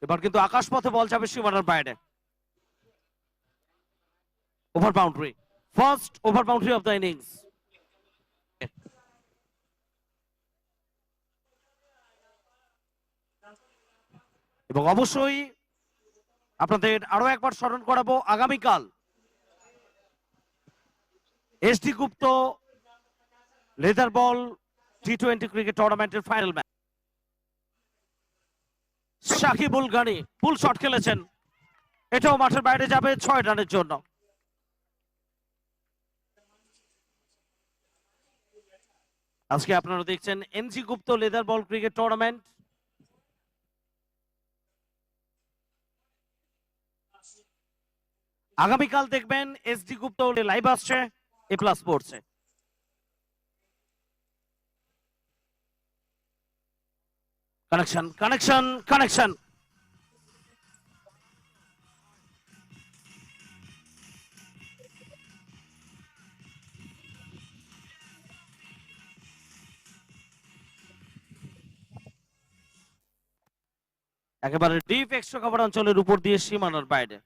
এবার কিন্তু আকাশ পথে বল যাবে সীমানার বাইরে। Over boundary, first over boundary of the innings. এবং অবশ্যই আপনাদের আরো একবার স্মরণ করাবো, আগামীকাল এসডি গুপ্ত লেদার বল টি20 ক্রিকেট টুর্নামেন্টের ফাইনাল ম্যাচ। সাকিবুল গানি ফুল শট খেলেছেন, এটাও মাঠের বাইরে যাবে 6 রানের জন্য। আজকে আপনারা দেখছেন NG Gupta leather ball cricket tournament. আগামীকাল দেখবেন এসডি গুপ্ত লাইভ আসছে এ প্লাস স্পোর্টসে। Connection connection connection. একেবারে ডিপ এক্সট্রা কভার অঞ্চলের উপর দিয়ে সীমানার বাইরে।